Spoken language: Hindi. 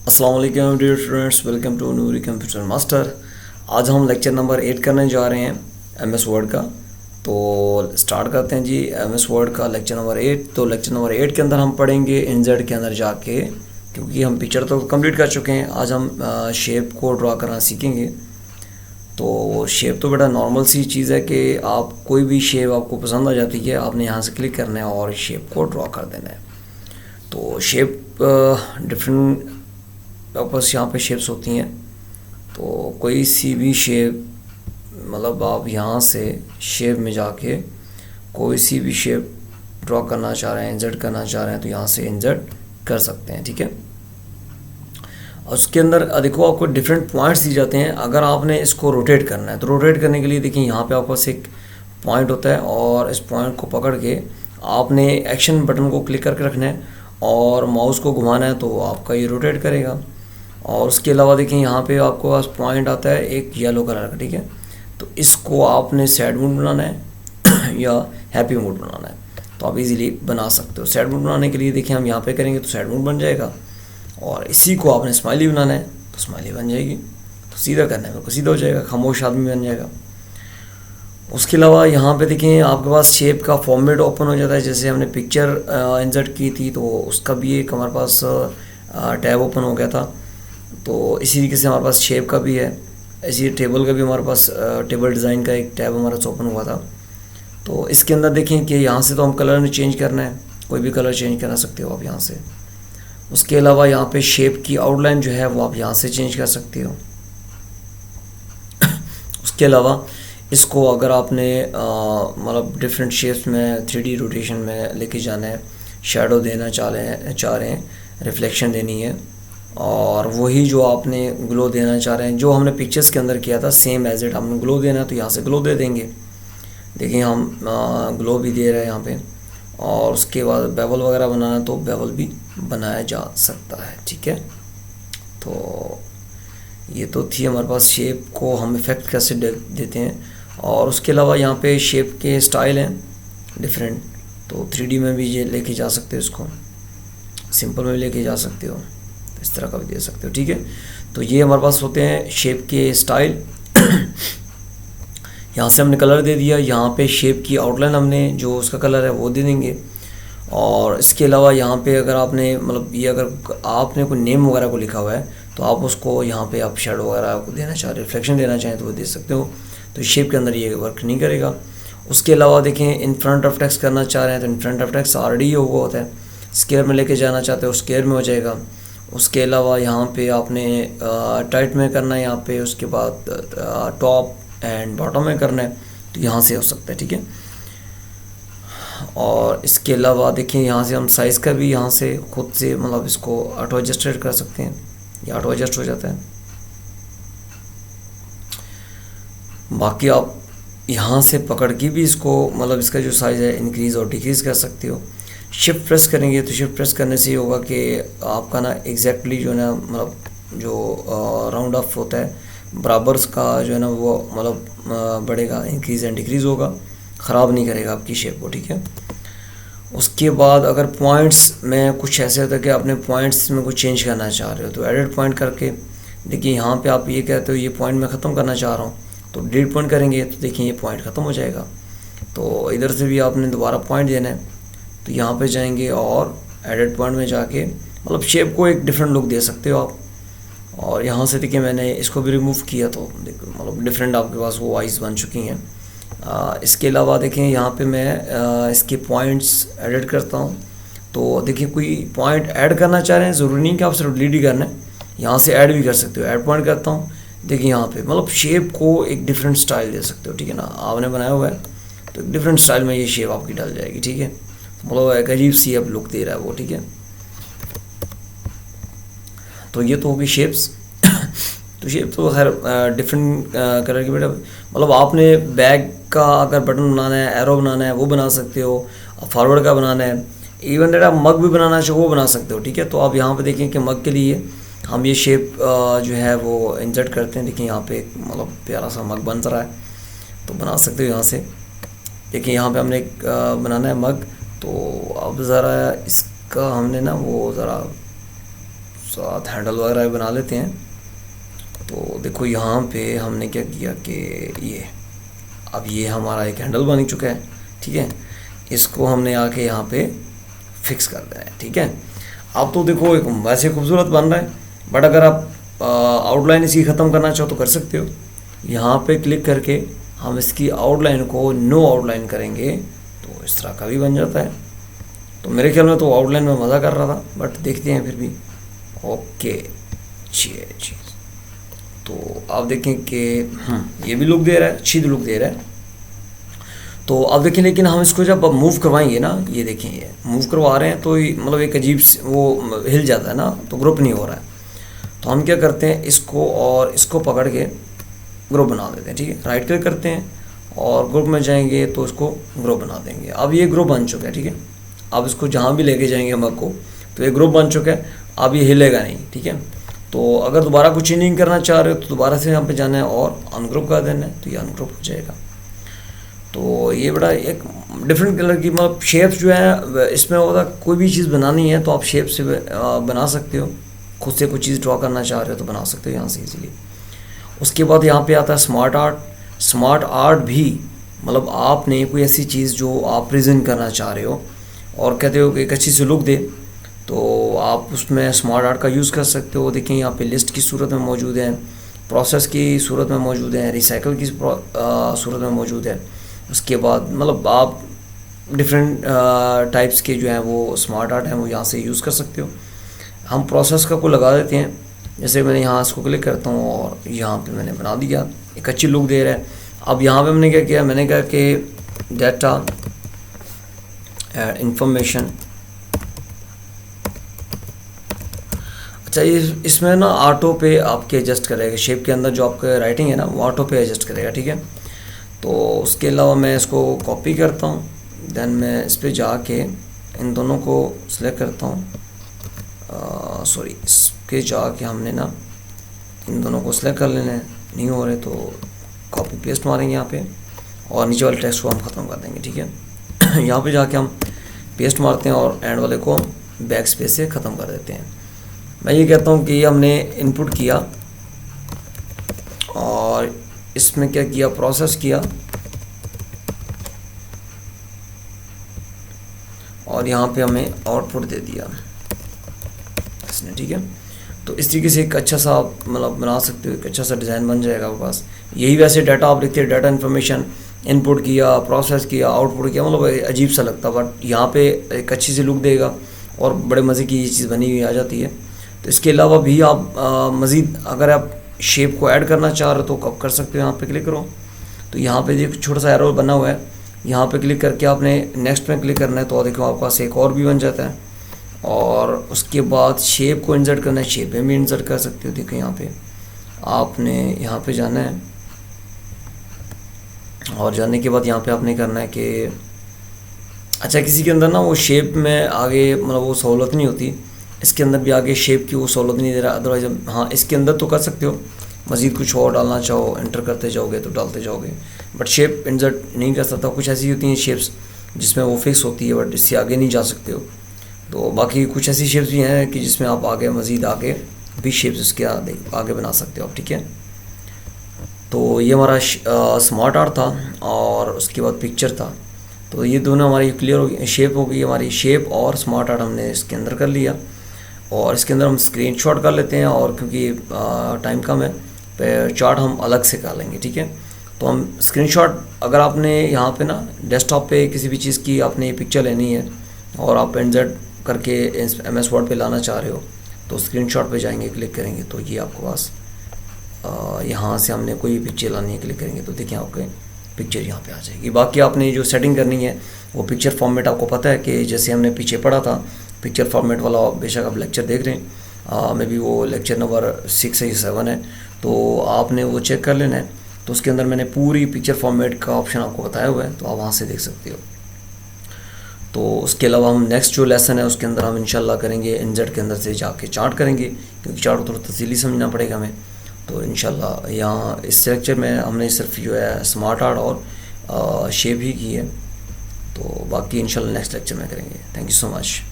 अस्सलाम वालेकुम dear students, welcome to Noori computer master. आज हम लेक्चर नंबर 8 करने जा रहे हैं एमएस वर्ड का। तो स्टार्ट करते हैं जी एम एस वर्ड का लेक्चर नंबर 8। तो लेक्चर नंबर 8 के अंदर हम पढ़ेंगे इनजेड के अंदर जाके, क्योंकि हम पिक्चर तो कंप्लीट कर चुके हैं। आज हम शेप को ड्रा करना सीखेंगे। तो शेप तो बेटा नॉर्मल सी चीज़ है कि आप कोई भी शेप आपको पसंद आ जाती है, आपने यहाँ से क्लिक करना है और शेप को ड्रा कर देना है। तो शेप डिफरेंट बस यहाँ पे शेप्स होती हैं। तो कोई सी भी शेप, मतलब आप यहाँ से शेप में जाके कोई सी भी शेप ड्रॉ करना चाह रहे हैं, इंसर्ट करना चाह रहे हैं, तो यहाँ से इंसर्ट कर सकते हैं। ठीक है। और उसके अंदर देखो आपको डिफरेंट पॉइंट्स दिए जाते हैं। अगर आपने इसको रोटेट करना है तो रोटेट करने के लिए देखिए यहाँ पे आपके पास एक पॉइंट होता है, और इस पॉइंट को पकड़ के आपने एक्शन बटन को क्लिक करके रखना है और माउस को घुमाना है, तो आपका ये रोटेट करेगा। और उसके अलावा देखिए यहाँ पे आपको पास पॉइंट आता है एक येलो कलर का। ठीक है। तो इसको आपने सैड मूड बनाना है या हैप्पी मूड बनाना है, तो आप इजीली बना सकते हो। सैड मूड बनाने के लिए देखिए हम यहाँ पे करेंगे तो सैड मूड बन जाएगा, और इसी को आपने स्माइली बनाना है तो स्माइली बन जाएगी। तो सीधा करना है तो सीधा हो जाएगा, खामोश आदमी बन जाएगा। उसके अलावा यहाँ पे देखिए आपके पास शेप का फॉर्मेट ओपन हो जाता है। जैसे हमने पिक्चर इंसर्ट की थी तो उसका भी एक हमारे पास टैब ओपन हो गया था। तो इसी तरीके से हमारे पास शेप का भी है, इसी टेबल का भी हमारे पास टेबल डिज़ाइन का एक टैब हमारा ओपन हुआ था। तो इसके अंदर देखें कि यहाँ से तो हम कलर नहीं चेंज करना है, कोई भी कलर चेंज करा सकते हो आप यहाँ से। उसके अलावा यहाँ पे शेप की आउटलाइन जो है वो आप यहाँ से चेंज कर सकते हो। उसके अलावा इसको अगर आपने मतलब डिफरेंट शेप्स में 3D रोटेशन में लेके जाना है, शेडो देना चाह रहे हैं, रिफ्लेक्शन देनी है, और वही जो आपने ग्लो देना चाह रहे हैं, जो हमने पिक्चर्स के अंदर किया था सेम एज इट हमने ग्लो देना है, तो यहाँ से ग्लो दे देंगे। देखिए हम ग्लो भी दे रहे हैं यहाँ पे। और उसके बाद बेवल वगैरह बनाना है तो बेवल भी बनाया जा सकता है। ठीक है। तो ये तो थी हमारे पास शेप को हम इफ़ेक्ट कैसे देते हैं। और उसके अलावा यहाँ पे शेप के स्टाइल हैं डिफरेंट, तो 3D में भी ये लेके जा सकते हो, इसको सिंपल में भी लेके जा सकते हो, इस तरह का भी दे सकते हो। ठीक है। तो ये हमारे पास होते हैं शेप के स्टाइल। यहाँ से हमने कलर दे दिया, यहाँ पे शेप की आउटलाइन हमने जो उसका कलर है वो दे देंगे। और इसके अलावा यहाँ पे अगर आपने मतलब ये अगर आपने कोई नेम वगैरह को लिखा हुआ है तो आप उसको यहाँ पे आप शेडो वगैरह को देना चाह रहे, रिफ्लेक्शन देना चाहें तो वो दे सकते हो। तो शेप के अंदर ये वर्क नहीं करेगा। उसके अलावा देखें इन फ्रंट ऑफ टेक्स्ट करना चाह रहे हैं तो in front of text already हुआ होता है। स्क्वायर में लेके जाना चाहते हो स्क्वायर में हो जाएगा। उसके अलावा यहाँ पे आपने टाइट में करना है, यहाँ पे उसके बाद टॉप एंड बॉटम में करना है तो यहाँ से हो सकता है। ठीक है। और इसके अलावा देखिए यहाँ से हम साइज़ का भी यहाँ से खुद से मतलब इसको ऑटो एडजस्टेड कर सकते हैं, ये ऑटो एडजस्ट हो जाता है। बाकी आप यहाँ से पकड़ के भी इसको मतलब इसका जो साइज़ है इंक्रीज़ और डिक्रीज़ कर सकते हो। शिफ्ट प्रेस करेंगे तो शिफ्ट प्रेस करने से ये होगा कि आपका ना एग्जैक्टली जो है ना मतलब जो राउंड ऑफ होता है बराबर का जो है ना वो मतलब बढ़ेगा, इंक्रीज़ एंड डिक्रीज़ होगा, ख़राब नहीं करेगा आपकी शेप को। ठीक है। उसके बाद अगर पॉइंट्स में कुछ ऐसे होता है कि आपने पॉइंट्स में कुछ चेंज करना चाह रहे हो तो एडिट पॉइंट करके देखिए यहाँ पे आप ये कहते हो ये पॉइंट मैं ख़त्म करना चाह रहा हूँ, तो डिलीट पॉइंट करेंगे तो देखिए ये पॉइंट ख़त्म हो जाएगा। तो इधर से भी आपने दोबारा पॉइंट देना है तो यहाँ पे जाएंगे और एडिट पॉइंट में जाके मतलब शेप को एक डिफरेंट लुक दे सकते हो आप। और यहाँ से देखिए मैंने इसको भी रिमूव किया तो देखो मतलब डिफरेंट आपके पास वो आइज़ बन चुकी हैं। इसके अलावा देखें यहाँ पे मैं इसके पॉइंट्स एडिट करता हूँ। तो देखिए कोई पॉइंट ऐड करना चाह रहे हैं, ज़रूरी नहीं कि आप सिर्फ डिलीट ही करना है, यहाँ से ऐड भी कर सकते हो। ऐड पॉइंट करता हूँ, देखिए यहाँ पे मतलब शेप को एक डिफरेंट स्टाइल दे सकते हो। ठीक है ना, आपने बनाया हुआ है तो एक डिफरेंट स्टाइल में ये शेप आपकी डल जाएगी। ठीक है। मतलब एक अजीब सी अब लुक दे रहा है वो। ठीक है। तो ये तो होगी शेप्स। तो शेप तो खैर डिफरेंट कलर की बेटा मतलब आपने बैग का अगर बटन बनाना है, एरो बनाना है वो बना सकते हो, फॉरवर्ड का बनाना है, इवन डेटा मग भी बनाना चाहिए वो बना सकते हो। ठीक है। तो आप यहाँ पे देखें कि मग के लिए हम ये शेप जो है वो इंसर्ट करते हैं। देखिए यहाँ पे एक मतलब प्यारा सा मग बन रहा है तो बना सकते हो यहाँ से। देखिए यहाँ पे हमने एक बनाना है मग, तो अब ज़रा इसका हमने ना वो ज़रा साथ हैंडल वगैरह बना लेते हैं। तो देखो यहाँ पे हमने क्या किया कि ये हमारा एक हैंडल बन चुका है, ठीक है। इसको हमने आके यहाँ पे फिक्स कर देना है, ठीक है। अब तो देखो एक वैसे खूबसूरत बन रहा है, बट अगर आप आउटलाइन इसकी ख़त्म करना चाहो तो कर सकते हो। यहाँ पे क्लिक करके हम इसकी आउटलाइन को नो आउटलाइन करेंगे तो इस तरह का भी बन जाता है। तो मेरे ख्याल में तो आउटलाइन में मज़ा कर रहा था, बट देखते हैं फिर भी। ओके जी, तो आप देखें कि ये भी लुक दे रहा है, अच्छी लुक दे रहा है। तो अब देखें, लेकिन हम इसको जब अब मूव करवाएंगे ना, ये देखें ये मूव करवा रहे हैं तो मतलब एक अजीब वो हिल जाता है ना, तो ग्रुप नहीं हो रहा है। तो हम क्या करते हैं, इसको और इसको पकड़ के ग्रुप बना देते हैं, ठीक है। राइट क्लिक करते हैं और ग्रुप में जाएंगे तो इसको ग्रुप बना देंगे। अब ये ग्रुप बन चुका है, ठीक है। अब इसको जहाँ भी लेके जाएंगे हम आपको, तो ये ग्रुप बन चुका है। अब ये हिलेगा नहीं, ठीक है। तो अगर दोबारा कुछ चेंजिंग करना चाह रहे हो तो दोबारा से यहाँ पे जाना है और अनग्रुप कर देना है, तो ये अनग्रुप हो जाएगा। तो ये बड़ा एक डिफरेंट कलर की मतलब शेप्स जो है इसमें होता, कोई भी चीज़ बनानी है तो आप शेप से बना सकते हो। खुद से कुछ चीज़ ड्रॉ करना चाह रहे हो तो बना सकते हो यहाँ से इजीली। उसके बाद यहाँ पे आता है स्मार्ट आर्ट। स्मार्ट आर्ट भी मतलब आपने कोई ऐसी चीज़ जो आप प्रेजेंट करना चाह रहे हो और कहते हो कि एक अच्छी सी लुक दे, तो आप उसमें स्मार्ट आर्ट का यूज़ कर सकते हो। देखिए यहाँ पे लिस्ट की सूरत में मौजूद है, प्रोसेस की सूरत में मौजूद है, रिसाइकल की सूरत में मौजूद है। उसके बाद मतलब आप डिफरेंट टाइप्स के जो हैं वो स्मार्ट आर्ट हैं वो यहाँ से यूज़ कर सकते हो। हम प्रोसेस का को लगा देते हैं, जैसे मैंने यहाँ इसको क्लिक करता हूँ और यहाँ पे मैंने बना दिया, एक अच्छी लुक दे रहा है। अब यहाँ पे मैंने क्या किया, मैंने कहा कि डाटा इंफॉर्मेशन, अच्छा इसमें ना ऑटो पे आपके एडजस्ट करेगा, शेप के अंदर जो आपका राइटिंग है ना वो ऑटो पे एडजस्ट करेगा, ठीक है। तो उसके अलावा मैं इसको कॉपी करता हूँ, देन मैं इस पर जाके इन दोनों को सिलेक्ट करता हूँ, सॉरी इसके जाके हमने ना इन दोनों को सिलेक्ट कर लेना है। नहीं हो रहे तो कॉपी पेस्ट मारेंगे यहाँ पे और नीचे वाले टेक्स्ट को हम ख़त्म कर देंगे, ठीक है। यहाँ पे जाके हम पेस्ट मारते हैं और एंड वाले को बैक स्पेस से ख़त्म कर देते हैं। मैं ये कहता हूँ कि हमने इनपुट किया और इसमें क्या किया, प्रोसेस किया और यहाँ पे हमें आउटपुट दे दिया इसने, ठीक है। तो इस तरीके से एक अच्छा सा आप मतलब बना सकते हो, एक अच्छा सा डिज़ाइन बन जाएगा आपके पास। यही वैसे डाटा आप लिखते हैं, डाटा इन्फॉर्मेशन इनपुट किया, प्रोसेस किया, आउटपुट किया, मतलब अजीब सा लगता, बट यहाँ पे एक अच्छी सी लुक देगा और बड़े मज़े की ये चीज़ बनी हुई आ जाती है। तो इसके अलावा भी आप मज़ीद अगर आप शेप को ऐड करना चाह रहे हो तो कब कर सकते हो, यहाँ पे क्लिक करो तो यहाँ पे एक छोटा सा एरो बना हुआ है, यहाँ पे क्लिक करके आपने नेक्स्ट में क्लिक करना है, तो देखो आपके पास एक और भी बन जाता है। और उसके बाद शेप को इंसर्ट करना है, शेप में भी इंसर्ट कर सकते हो। देखो यहाँ पे आपने यहाँ पे जाना है और जाने के बाद यहाँ पे आपने करना है कि अच्छा किसी के अंदर ना वो शेप में आगे मतलब वो सहूलत नहीं होती, इसके अंदर भी आगे शेप की वो सहूलत नहीं दे रहा। अदरवाइज हाँ इसके अंदर तो कर सकते हो, मज़ीद कुछ और डालना चाहो एंटर करते जाओगे तो डालते जाओगे, बट शेप इंसर्ट नहीं कर सकता। कुछ ऐसी होती हैं शेप्स जिसमें वो फिक्स होती है, बट इससे आगे नहीं जा सकते हो। तो बाकी कुछ ऐसी शेप्स भी हैं कि जिसमें आप आगे मज़ीद आगे भी शेप्स इसके आगे बना सकते हो आप, ठीक है। तो ये हमारा स्मार्ट आर्ट था और उसके बाद पिक्चर था। तो ये दोनों हमारी क्लियर हो गई, शेप हो गई हमारी, शेप और स्मार्ट आर्ट हमने इसके अंदर कर लिया। और इसके अंदर हम स्क्रीनशॉट कर लेते हैं और क्योंकि टाइम कम है तो चार्ट हम अलग से कर लेंगे, ठीक है। तो हम स्क्रीनशॉट अगर आपने यहाँ पे ना डेस्कटॉप पे किसी भी चीज़ की आपने पिक्चर लेनी है और आप इंसर्ट करके MS वर्ड पे लाना चाह रहे हो तो स्क्रीनशॉट पे जाएंगे, क्लिक करेंगे तो ये आपके पास यहाँ से हमने कोई पिक्चर लानी है, क्लिक करेंगे तो देखिए आपके पिक्चर यहाँ पे आ जाएगी। बाकी आपने जो सेटिंग करनी है वो पिक्चर फॉर्मेट आपको पता है कि जैसे हमने पीछे पढ़ा था पिक्चर फॉर्मेट वाला, बेशक आप लेक्चर देख रहे हैं, मे बी वो लेक्चर नंबर 6 या 7 है, तो आपने वो चेक कर लेना है। तो उसके अंदर मैंने पूरी पिक्चर फॉर्मेट का ऑप्शन आपको बताया हुआ है, तो आप वहाँ से देख सकते हो। तो उसके अलावा हम नेक्स्ट जो लेसन है उसके अंदर हम इंशाल्लाह करेंगे इंसर्ट के अंदर से जाके चार्ट करेंगे, क्योंकि चार्ट थोड़ा तफसीली समझना पड़ेगा हमें। तो इंशाल्लाह यहाँ इस लेक्चर में हमने सिर्फ जो है स्मार्ट आर्ट और शेप ही की है, तो बाकी इंशाल्लाह नेक्स्ट लेक्चर में करेंगे। Thank you so much.